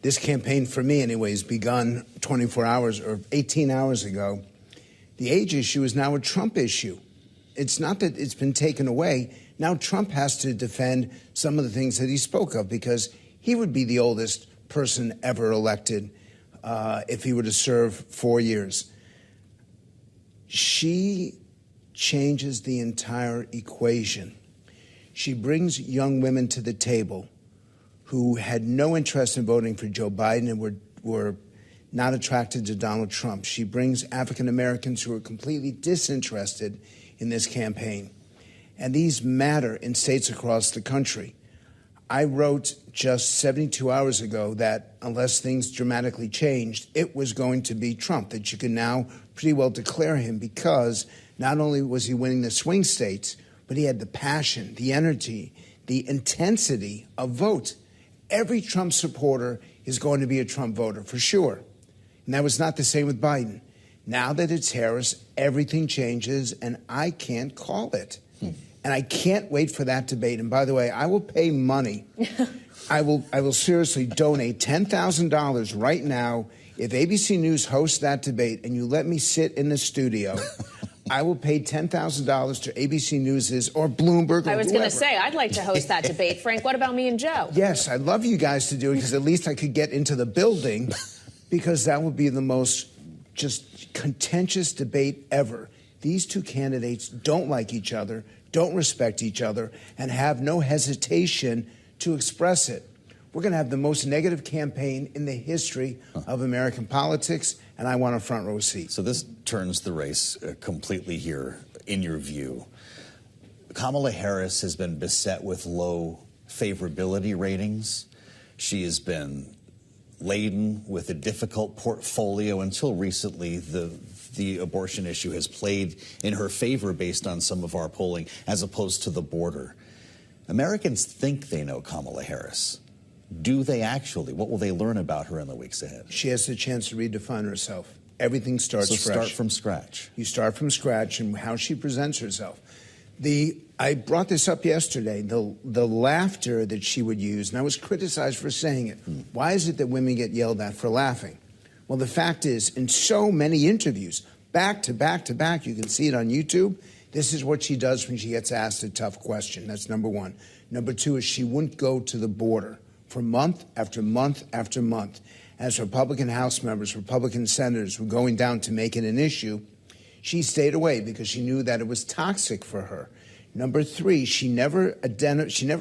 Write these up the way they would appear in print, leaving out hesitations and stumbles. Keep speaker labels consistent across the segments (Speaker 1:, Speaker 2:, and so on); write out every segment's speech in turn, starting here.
Speaker 1: this campaign, for me anyways, begun 24 hours or 18 hours ago. The age issue is now a Trump issue. It's not that it's been taken away. Now Trump has to defend some of the things that he spoke of, because he would be the oldest person ever elected if he were to serve 4 years. She changes the entire equation. She brings young women to the table who had no interest in voting for Joe Biden and were not attracted to Donald Trump. She brings African Americans who are completely disinterested in this campaign. And these matter in states across the country. I wrote just 72 hours ago that unless things dramatically changed, it was going to be Trump, that you can now pretty well declare him, because not only was he winning the swing states, but he had the passion, the energy, the intensity of vote. Every Trump supporter is going to be a Trump voter, for sure. And that was not the same with Biden. Now that it's Harris, everything changes, and I can't call it. And I can't wait for that debate. And by the way, I will pay money. I will seriously donate $10,000 right now if ABC News hosts that debate and you let me sit in the studio. I will pay $10,000 to ABC News' or Bloomberg or
Speaker 2: I was going to say, I'd like to host that debate. Frank, what about me and Joe?
Speaker 1: Yes, I'd love you guys to do it, because at least I could get into the building, because that would be the most just contentious debate ever. These two candidates don't like each other, don't respect each other, and have no hesitation to express it. We're going to have the most negative campaign in the history of American politics, and I want a front row seat.
Speaker 3: So this turns the race completely here, in your view. Kamala Harris has been beset with low favorability ratings. She has been laden with a difficult portfolio. Until recently, the abortion issue has played in her favor based on some of our polling, as opposed to the border. Americans think they know Kamala Harris. Do they actually? What will they learn about her in the weeks ahead?
Speaker 1: She has the chance to redefine herself. Everything starts fresh.
Speaker 3: So start from scratch.
Speaker 1: You start from scratch, and how she presents herself. I brought this up yesterday, the laughter that she would use, and I was criticized for saying it. Why is it that women get yelled at for laughing? Well, the fact is, in so many interviews, back to back to back, you can see it on YouTube, this is what she does when she gets asked a tough question. That's number one. Number two is she wouldn't go to the border for month after month after month. As Republican House members, Republican senators were going down to make it an issue, she stayed away because she knew that it was toxic for her. Number three, she never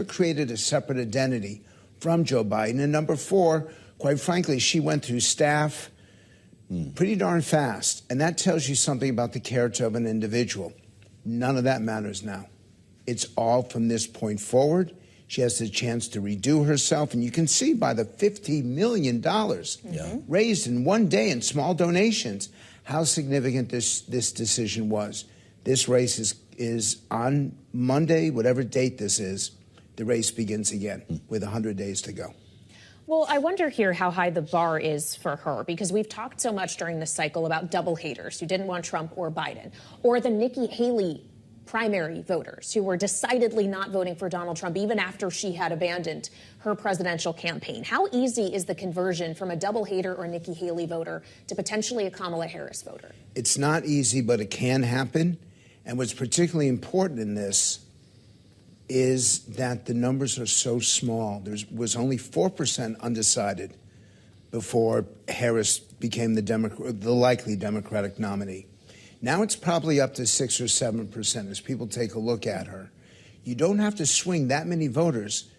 Speaker 1: created a separate identity from Joe Biden. And number four, quite frankly, she went through staff pretty darn fast. And that tells you something about the character of an individual. None of that matters now. It's all from this point forward. She has the chance to redo herself. And you can see by the $50 million raised in one day in small donations how significant this decision was. This race is on Monday, whatever date this is, the race begins again with 100 days to go.
Speaker 2: Well, I wonder here how high the bar is for her, because we've talked so much during this cycle about double haters who didn't want Trump or Biden, or the Nikki Haley primary voters who were decidedly not voting for Donald Trump even after she had abandoned her presidential campaign. How easy is the conversion from a double hater or Nikki Haley voter to potentially a Kamala Harris voter? It's not easy, but it can happen. And what's particularly important in this is that the numbers are so small. There was only 4% undecided before Harris became the likely Democratic nominee. Now it's probably up to 6 or 7% as people take a look at her. You don't have to swing that many voters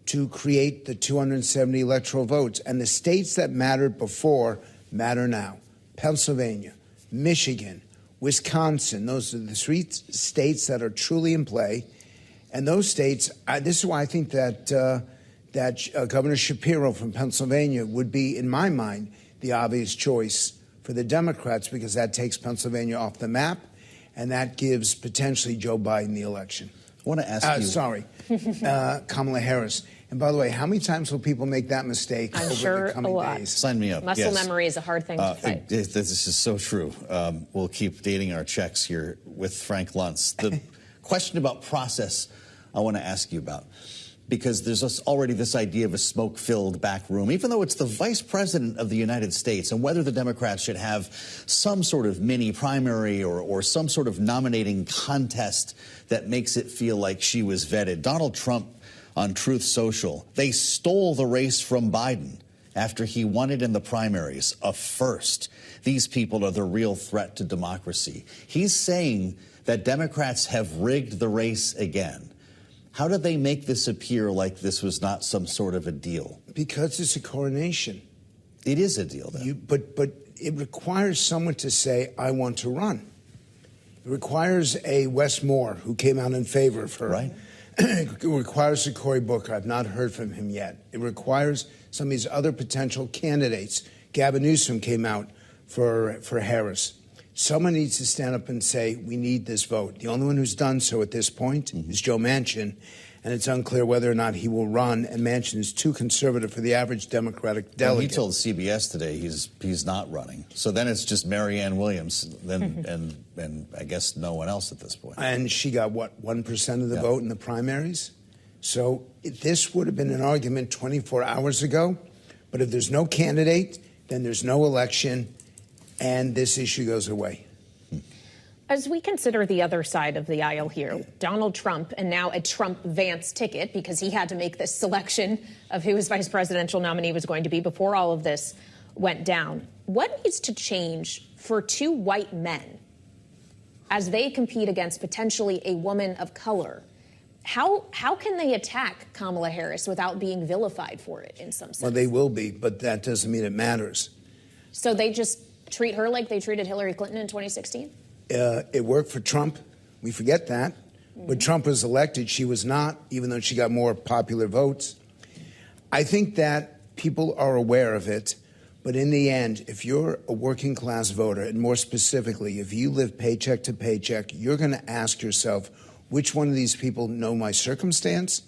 Speaker 2: to create the 270 electoral votes. And the states that mattered before matter now. Pennsylvania, Michigan, Wisconsin, those are the 3 states that are truly in play. And those states, this is why I think that Governor Shapiro from Pennsylvania would be, in my mind, the obvious choice for the Democrats, because that takes Pennsylvania off the map, and that gives potentially Joe Biden the election.
Speaker 3: I want to ask you.
Speaker 1: Kamala Harris. And by the way, how many times will people make that mistake over the coming days?
Speaker 3: Sign me up.
Speaker 2: Muscle memory is a hard thing to fight.
Speaker 3: This is so true. We'll keep dating our checks here with Frank Luntz. The question about process I want to ask you about. because there's already this idea of a smoke-filled back room, even though it's the vice president of the United States, and whether the Democrats should have some sort of mini primary or some sort of nominating contest that makes it feel like she was vetted. Donald Trump on Truth Social, they stole the race from Biden after he won it in the primaries, a first. These people are the real threat to democracy. He's saying that Democrats have rigged the race again. How do they make this appear like this was not some sort of a deal?
Speaker 1: Because it's a coronation.
Speaker 3: It is a deal, then.
Speaker 1: But it requires someone to say, I want to run. It requires a Wes Moore who came out in favor of her.
Speaker 3: Right.
Speaker 1: It requires a Cory Booker. I've not heard from him yet. It requires some of these other potential candidates. Gavin Newsom came out for Harris. Someone needs to stand up and say, we need this vote. The only one who's done so at this point is Joe Manchin, and it's unclear whether or not he will run, and Manchin is too conservative for the average Democratic delegate.
Speaker 3: Well, he told CBS today he's not running. So then it's just Marianne Williams and I guess no one else at this point.
Speaker 1: And she got, what, 1% of the vote in the primaries? So this would have been an argument 24 hours ago, but if there's no candidate, then there's no election, and this issue goes away.
Speaker 2: As we consider the other side of the aisle here, Donald Trump, and now a Trump-Vance ticket, because he had to make this selection of who his vice presidential nominee was going to be before all of this went down. What needs to change for two white men as they compete against potentially a woman of color? How can they attack Kamala Harris without being vilified for it in some sense?
Speaker 1: Well, they will be, but that doesn't mean it matters.
Speaker 2: So they just treat her like they treated Hillary Clinton in 2016?
Speaker 1: It worked for Trump. We forget that. When Trump was elected, she was not, even though she got more popular votes. I think that people are aware of it. But in the end, if you're a working class voter, and more specifically, if you live paycheck to paycheck, you're going to ask yourself, which one of these people know my circumstance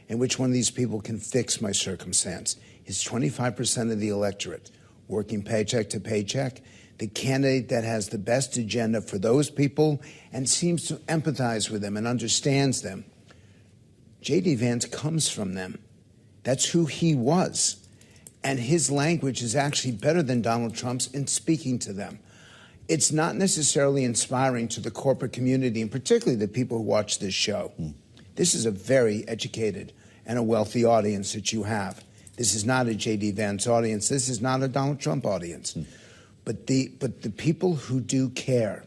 Speaker 1: and which one of these people can fix my circumstance? It's 25% of the electorate working paycheck to paycheck. The candidate that has the best agenda for those people and seems to empathize with them and understands them. J.D. Vance comes from them. That's who he was. And his language is actually better than Donald Trump's in speaking to them. It's not necessarily inspiring to the corporate community, and particularly the people who watch this show. This is a very educated and a wealthy audience that you have. This is not a J.D. Vance audience. This is not a Donald Trump audience. But the people who do care,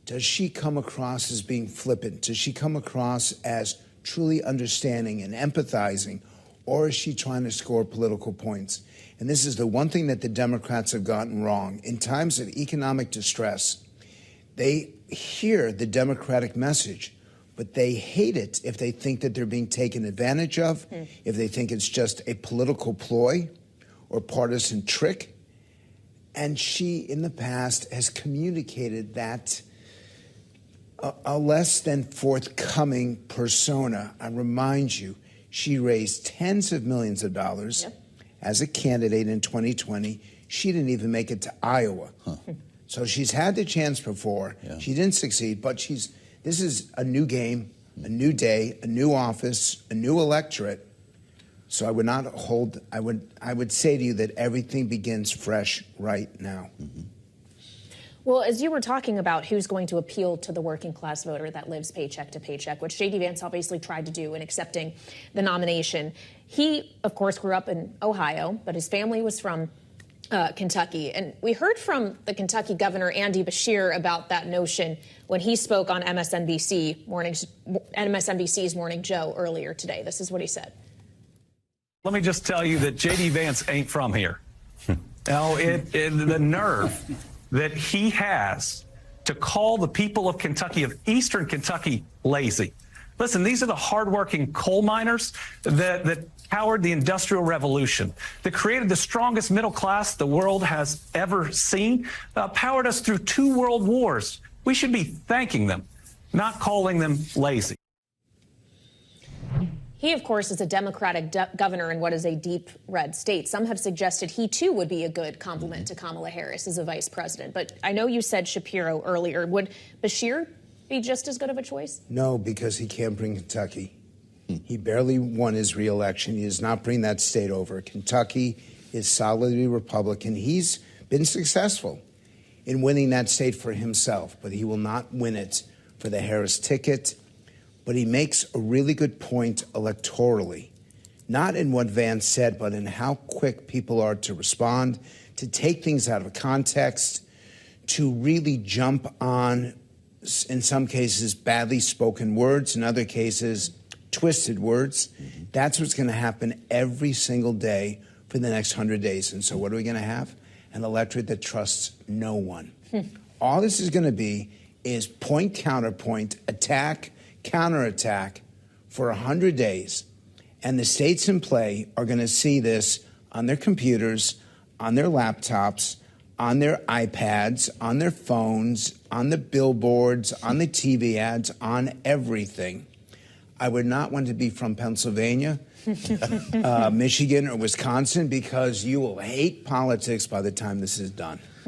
Speaker 1: does she come across as being flippant? Does she come across as truly understanding and empathizing? Or is she trying to score political points? And this is the one thing that the Democrats have gotten wrong. In times of economic distress, they hear the Democratic message, but they hate it if they think that they're being taken advantage of, if they think it's just a political ploy or partisan trick. And she, in the past, has communicated that a less than forthcoming persona. I remind you, she raised tens of millions of dollars as a candidate in 2020. She didn't even make it to Iowa. So she's had the chance before. She didn't succeed, but this is a new game, a new day, a new office, a new electorate. So I would not hold, I would say to you that everything begins fresh right now.
Speaker 2: Well, as you were talking about who's going to appeal to the working class voter that lives paycheck to paycheck, which J.D. Vance obviously tried to do in accepting the nomination. He, of course, grew up in Ohio, but his family was from Kentucky. And we heard from the Kentucky governor, Andy Beshear, about that notion when he spoke on MSNBC's Morning Joe earlier today. This is what he said.
Speaker 4: Let me just tell you that J.D. Vance ain't from here. Now, the nerve that he has to call the people of Kentucky, of Eastern Kentucky, lazy. Listen, these are the hardworking coal miners that powered the Industrial Revolution, that created the strongest middle class the world has ever seen, powered us through 2 world wars. We should be thanking them, not calling them lazy.
Speaker 2: He, of course, is a Democratic governor in what is a deep red state. Some have suggested he, too, would be a good complement to Kamala Harris as a vice president. But I know you said Shapiro earlier. Would Beshear be just as good of a choice?
Speaker 1: No, because he can't bring Kentucky. He barely won his reelection. He does not bring that state over. Kentucky is solidly Republican. He's been successful in winning that state for himself, but he will not win it for the Harris ticket. But he makes a really good point electorally, not in what Vance said, but in how quick people are to respond, to take things out of context, to really jump on, in some cases, badly spoken words, in other cases, twisted words. That's what's going to happen every single day for the next 100 days. And so what are we going to have? An electorate that trusts no one. All this is going to be is point, counterpoint, attack, counterattack for 100 days. And the states in play are going to see this on their computers, on their laptops, on their iPads, on their phones, on the billboards, on the TV ads, on everything. I would not want to be from Pennsylvania, Michigan, or Wisconsin, because you will hate politics by the time this is done.